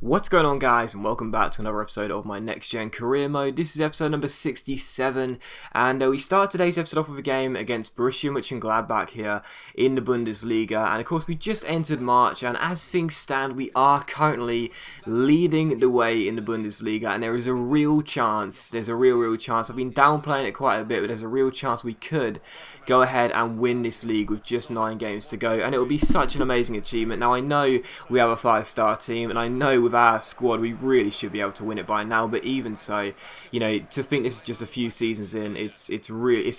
What's going on, guys, and welcome back to another episode of my Next Gen Career Mode. This is episode number 67, and we start today's episode off with a game against Borussia Mönchengladbach here in the Bundesliga. And of course, we just entered March, and as things stand, we are currently leading the way in the Bundesliga, and there is a real chance, there's a real chance, I've been downplaying it quite a bit, but there's a real chance we could go ahead and win this league with just 9 games to go, and it will be such an amazing achievement. Now, I know we have a 5-star team, and I know with our squad we really should be able to win it by now, but even so, you know, to think this is just a few seasons in, it's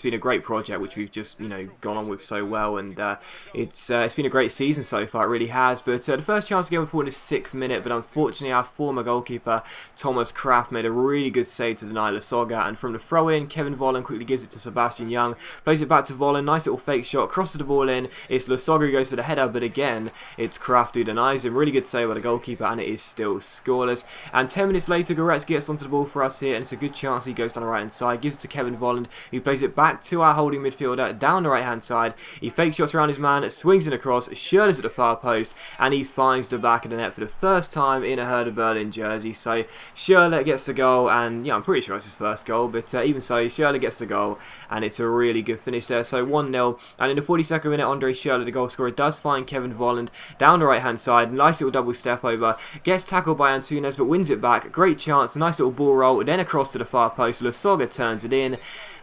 been a great project which we've just, you know, gone on with so well, and it's been a great season so far, it really has. But the first chance to go forward is 6th minute, but unfortunately our former goalkeeper Thomas Kraft made a really good save to deny Lasoga, and from the throw in, Kevin Volland quickly gives it to Sebastian Young, plays it back to Volland, nice little fake shot, crosses the ball in, it's Lasoga who goes for the header, but again it's Kraft who denies him. Really good save by the goalkeeper, and it is still scoreless. And 10 minutes later, Goretzka gets onto the ball for us here, and it's a good chance. He goes down the right hand side, gives it to Kevin Volland, who plays it back to our holding midfielder down the right hand side. He fake shots around his man, swings it across, Schürrle's at the far post, and he finds the back of the net for the first time in a Hertha Berlin jersey. So Schürrle gets the goal, and yeah, I'm pretty sure it's his first goal, but even so, Schürrle gets the goal, and it's a really good finish there. So 1-0, and in the 42nd minute, Andre Schürrle, the goal scorer, does find Kevin Volland down the right hand side, nice little double step over, gets tackled by Antunes, but wins it back. Great chance, nice little ball roll, then across to the far post. Lasoga turns it in,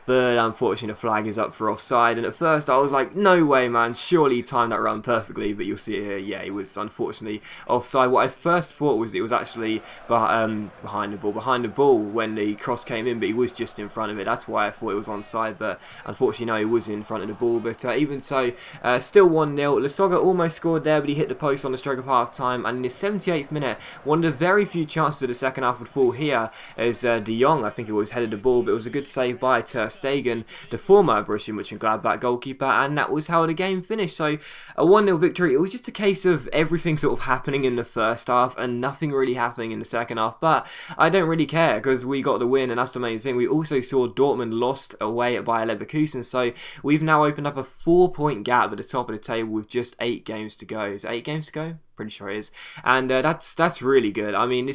but unfortunately the flag is up for offside. And at first I was like, no way, man, surely he timed that run perfectly, but you'll see it here, yeah, it was unfortunately offside. What I first thought was it was actually behind the ball when the cross came in, but he was just in front of it. That's why I thought it was onside, but unfortunately no, he was in front of the ball. But even so, still 1-0. Lasoga almost scored there, but he hit the post on the stroke of half time, and in the 78th minute, one of the very few chances of the second half would fall here as De Jong, I think it was, headed the ball, but it was a good save by Ter Stegen, the former Borussia Mönchengladbach goalkeeper, and that was how the game finished. So a 1-0 victory. It was just a case of everything sort of happening in the first half and nothing really happening in the second half, but I don't really care because we got the win, and that's the main thing. We also saw Dortmund lost away at Bayer Leverkusen, so we've now opened up a 4-point gap at the top of the table with just 8 games to go. Is it 8 games to go? Pretty sure it is, and that's really good. I mean,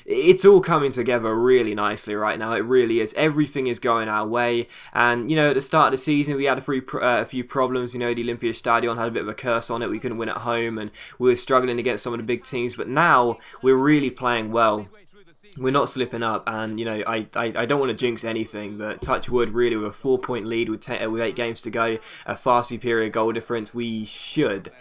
it's all coming together really nicely right now. It really is. Everything is going our way, and you know, at the start of the season we had a few problems. You know, the Olympiastadion had a bit of a curse on it. We couldn't win at home, and we were struggling against some of the big teams, but now we're really playing well. We're not slipping up, and you know, I don't want to jinx anything, but touch wood, really, with a 4-point lead with 8 games to go, a far superior goal difference, we should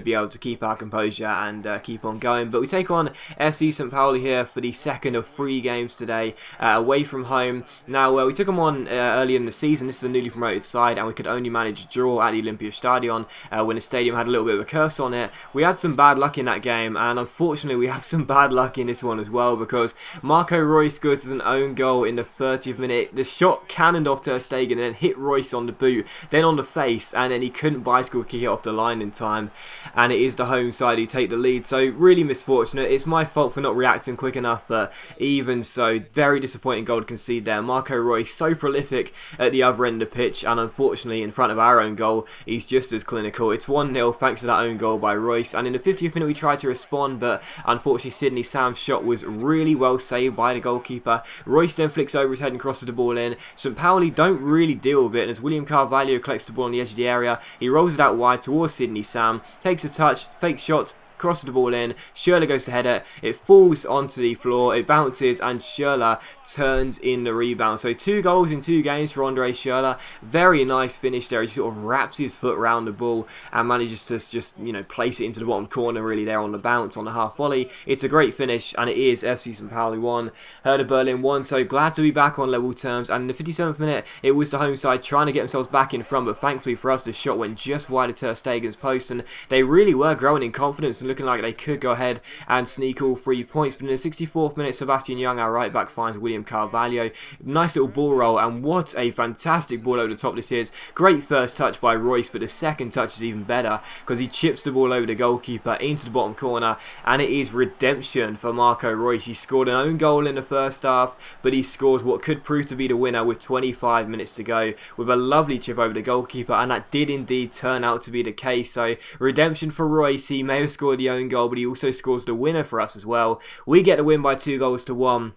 be able to keep our composure and keep on going. But we take on FC St. Pauli here for the second of 3 games today, away from home. Now, we took them on early in the season. This is a newly promoted side, and we could only manage a draw at the Olympiastadion when the stadium had a little bit of a curse on it. We had some bad luck in that game, and unfortunately we have some bad luck in this one as well, because Marco Reus scores as an own goal in the 30th minute. The shot cannoned off Ter Stegen and then hit Reus on the boot, then on the face, and then he couldn't bicycle kick it off the line in time, and it is the home side who take the lead. So really misfortunate. It's my fault for not reacting quick enough, but even so, very disappointing goal to concede there. Marco Reus so prolific at the other end of the pitch, and unfortunately in front of our own goal he's just as clinical. It's 1-0 thanks to that own goal by Reus, and in the 50th minute we tried to respond, but unfortunately Sydney Sam's shot was really well saved by the goalkeeper. Reus then flicks over his head and crosses the ball in. St. Pauli don't really deal with it, and as William Carvalho collects the ball on the edge of the area, he rolls it out wide towards Sydney Sam, takes a touch, fake shot, crosses the ball in, Schürrle goes to header, it falls onto the floor, it bounces, and Schürrle turns in the rebound. So 2 goals in 2 games for Andre Schürrle. Very nice finish there. He sort of wraps his foot around the ball and manages to just, you know, place it into the bottom corner really there on the bounce, on the half volley. It's a great finish, and it is FC St. Pauli 1, Hertha Berlin 1, so glad to be back on level terms. And in the 57th minute, it was the home side trying to get themselves back in front, but thankfully for us, the shot went just wide of Ter Stegen's post, and they really were growing in confidence and looking like they could go ahead and sneak all 3 points. But in the 64th minute, Sebastian Young, our right back, finds William Carvalho. Nice little ball roll, and what a fantastic ball over the top this is. Great first touch by Reus, but the second touch is even better because he chips the ball over the goalkeeper into the bottom corner, and it is redemption for Marco Reus. He scored an own goal in the first half, but he scores what could prove to be the winner with 25 minutes to go with a lovely chip over the goalkeeper, and that did indeed turn out to be the case. So redemption for Reus. He may have scored scored the own goal, but he also scores the winner for us as well. We get the win by 2-1.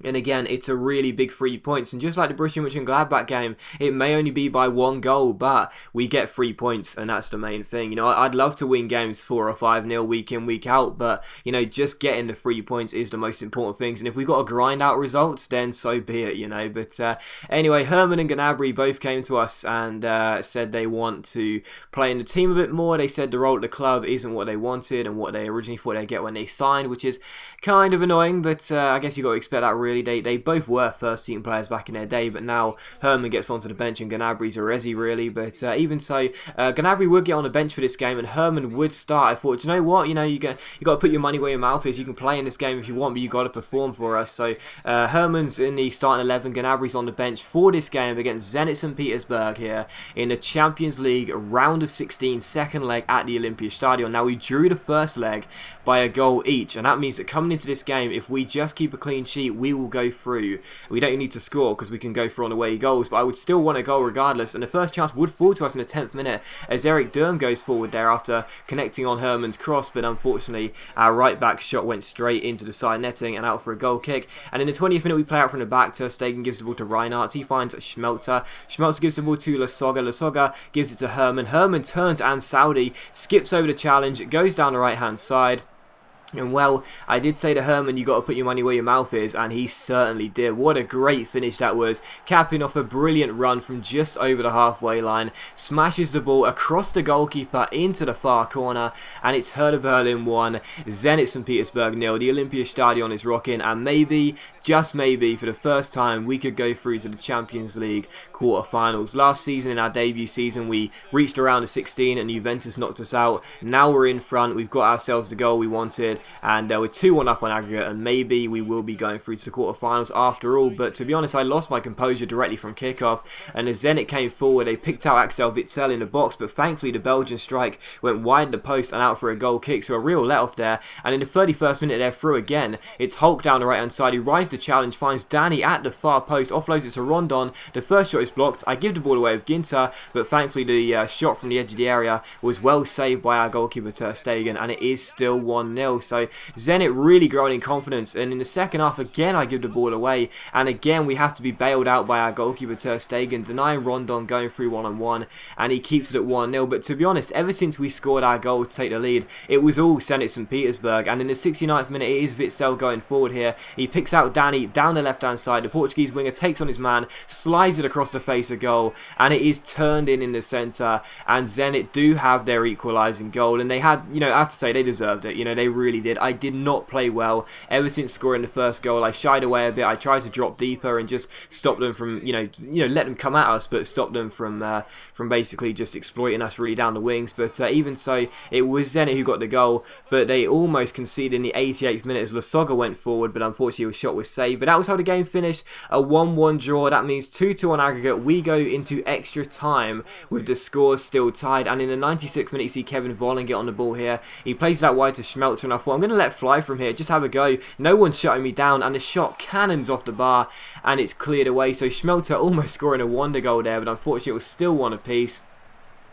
And again, it's a really big 3 points. And just like the Borussia Mönchengladbach game, it may only be by 1 goal, but we get 3 points, and that's the main thing. You know, I'd love to win games 4 or 5-0 week in, week out, but, you know, just getting the 3 points is the most important things. And if we've got to grind out results, then so be it, you know. But anyway, Herman and Gnabry both came to us and said they want to play in the team a bit more. They said the role at the club isn't what they wanted and what they originally thought they'd get when they signed, which is kind of annoying, but I guess you've got to expect that, really. They both were first team players back in their day, but now Herman gets onto the bench and Gnabry's a resi, really. But even so, Gnabry would get on the bench for this game and Herman would start. I thought, you know what, you got to put your money where your mouth is. You can play in this game if you want, but you got to perform for us. So Herman's in the starting 11, Gnabry's on the bench for this game against Zenit St. Petersburg here in the Champions League round of 16, second leg at the Olympiastadion. Now, we drew the first leg by a goal each, and that means that coming into this game, if we just keep a clean sheet, we will go through. We don't need to score because we can go through on away goals, but I would still want a goal regardless, and the first chance would fall to us in the 10th minute as Eric Durm goes forward there after connecting on Herman's cross, but unfortunately our right back shot went straight into the side netting and out for a goal kick. And in the 20th minute we play out from the back. Ter Stegen gives the ball to Reinhardt, he finds Schmelzer, Schmelzer gives the ball to Lasogga gives it to Herman, Herman turns and Saudi skips over the challenge, goes down the right hand side. And well, I did say to Herman, you got to put your money where your mouth is, and he certainly did. What a great finish that was, capping off a brilliant run from just over the halfway line, smashes the ball across the goalkeeper into the far corner, and it's Hertha Berlin 1, Zenit St. Petersburg 0. The Olympiastadion is rocking, and maybe, just maybe, for the first time, we could go through to the Champions League quarter-finals. Last season, in our debut season, we reached around the 16 and Juventus knocked us out. Now we're in front, we've got ourselves the goal we wanted, and we're 2-1 up on aggregate, and maybe we will be going through to the quarterfinals after all. But to be honest, I lost my composure directly from kickoff, and as Zenit came forward, they picked out Axel Witsel in the box, but thankfully the Belgian strike went wide of the post and out for a goal kick, so a real let-off there. And in the 31st minute, they're through again. It's Hulk down the right-hand side, who rises the challenge, finds Danny at the far post, offloads it to Rondon. The first shot is blocked. I give the ball away with Ginter, but thankfully the shot from the edge of the area was well saved by our goalkeeper Ter Stegen, and it is still 1-0. So Zenit really growing in confidence, and in the second half again I give the ball away, and again we have to be bailed out by our goalkeeper Ter Stegen, denying Rondon going through one-on-one, and he keeps it at 1-0. But to be honest, ever since we scored our goal to take the lead, it was all Zenit St. Petersburg. And in the 69th minute, it is Witsel going forward here. He picks out Danny down the left-hand side. The Portuguese winger takes on his man, slides it across the face of goal, and it is turned in the centre, and Zenit do have their equalising goal, and they had, you know, I have to say, they deserved it. You know, they really did. I did not play well ever since scoring the first goal. I shied away a bit. I tried to drop deeper and just stop them from, you know, let them come at us, but stop them from basically just exploiting us really down the wings. But even so, it was Zenit who got the goal, but they almost conceded in the 88th minute as Lasogga went forward, but unfortunately his shot was saved. But that was how the game finished, a 1-1 draw. That means 2-2 on aggregate. We go into extra time with the scores still tied, and in the 96th minute you see Kevin Vollen get on the ball here. He plays that wide to Schmelzer, and I thought, I'm going to let fly from here, just have a go. No one's shutting me down, and the shot cannons off the bar, and it's cleared away. So Schmelzer almost scoring a wonder goal there, but unfortunately it was still one apiece.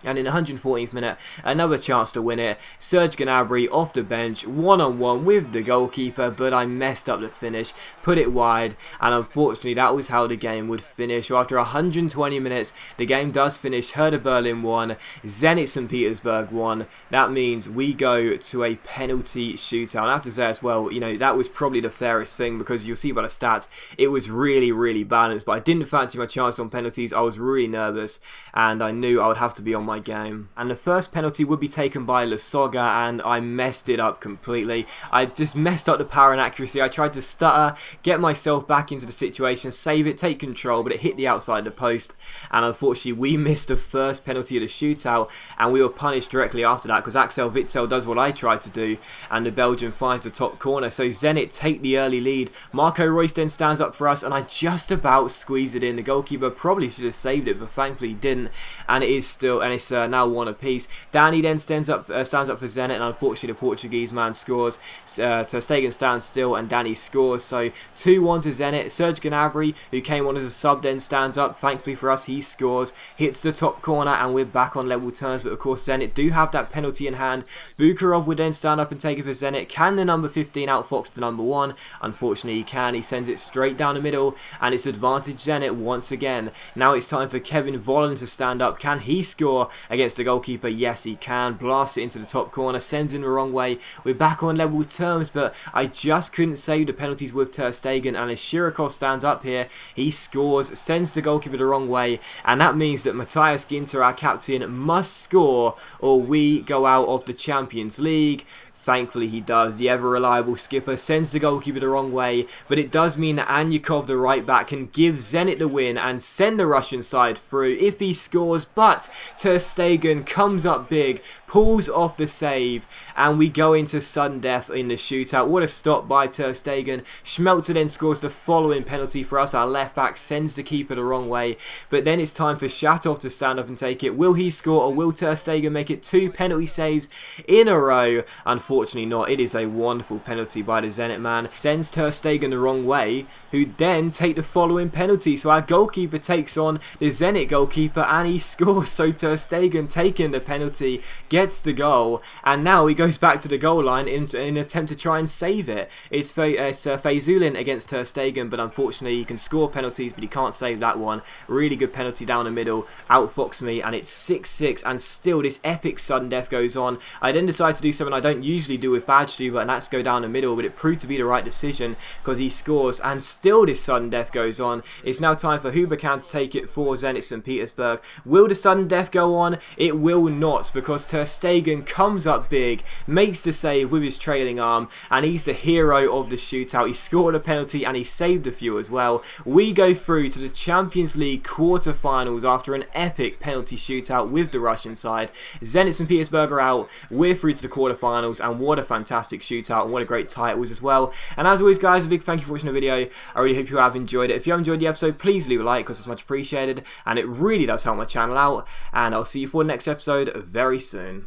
And in the 114th minute, another chance to win it. Serge Gnabry off the bench, one-on-one with the goalkeeper, but I messed up the finish, put it wide, and unfortunately that was how the game would finish. So after 120 minutes, the game does finish. Hertha Berlin 1, Zenit St. Petersburg 1. That means we go to a penalty shootout. And I have to say as well, you know, that was probably the fairest thing, because you'll see by the stats, it was really, really balanced. But I didn't fancy my chance on penalties. I was really nervous, and I knew I would have to be on my game. And the first penalty would be taken by Lasogga, and I messed it up completely. I just messed up the power and accuracy. I tried to stutter, get myself back into the situation, save it, take control, but it hit the outside of the post, and unfortunately we missed the first penalty of the shootout, and we were punished directly after that, because Axel Witsel does what I tried to do, and the Belgian finds the top corner. So Zenit take the early lead. Marco Reus then stands up for us, and I just about squeezed it in. The goalkeeper probably should have saved it, but thankfully he didn't, and it's still it's now 1 apiece. Danny then stands up for Zenit, and unfortunately the Portuguese man scores. Ter Stegen stands still and Danny scores, so 2-1 to Zenit. Serge Gnabry, who came on as a sub, then stands up. Thankfully for us, he scores, hits the top corner, and we're back on level terms. But of course Zenit do have that penalty in hand. Bukarov would then stand up and take it for Zenit. Can the number 15 outfox the number 1? Unfortunately he can. He sends it straight down the middle, and it's advantage Zenit once again. Now it's time for Kevin Volland to stand up. Can he score against the goalkeeper? Yes, he can. Blast it into the top corner, sends in the wrong way. We're back on level terms, but I just couldn't save the penalties with Ter Stegen, and as Shirokov stands up here, he scores, sends the goalkeeper the wrong way, and that means that Matthias Ginter, our captain, must score or we go out of the Champions League. Thankfully he does. The ever-reliable skipper sends the goalkeeper the wrong way, but it does mean that Anyukov, the right back, can give Zenit the win and send the Russian side through if he scores. But Ter Stegen comes up big, pulls off the save, and we go into sudden death in the shootout. What a stop by Ter Stegen. Schmelzer then scores the following penalty for us. Our left back sends the keeper the wrong way, but then it's time for Shatov to stand up and take it. Will he score, or will Ter Stegen make it 2 penalty saves in a row? Unfortunately not. It is a wonderful penalty by the Zenit man. Sends Ter Stegen the wrong way, who then take the following penalty. So our goalkeeper takes on the Zenit goalkeeper and he scores. So Ter Stegen taking the penalty, gets the goal, and now he goes back to the goal line in an attempt to try and save it. It's Feyzulin against Ter Stegen, but unfortunately he can score penalties, but he can't save that one. Really good penalty down the middle. Outfox me, and it's 6-6, and still this epic sudden death goes on. I then decide to do something I don't usually do with Badge Duber, and that's go down the middle, but it proved to be the right decision because he scores, and still this sudden death goes on. It's now time for Huberkan to take it for Zenit St. Petersburg. Will the sudden death go on? It will not, because Ter Stegen comes up big, makes the save with his trailing arm, and he's the hero of the shootout. He scored a penalty and he saved a few as well. We go through to the Champions League quarter-finals after an epic penalty shootout with the Russian side. Zenit St. Petersburg are out, we're through to the quarter-finals, and what a fantastic shootout, and what a great tie it was as well. And as always guys, a big thank you for watching the video. I really hope you have enjoyed it. If you have enjoyed the episode, please leave a like because it's much appreciated, and it really does help my channel out, and I'll see you for the next episode very soon.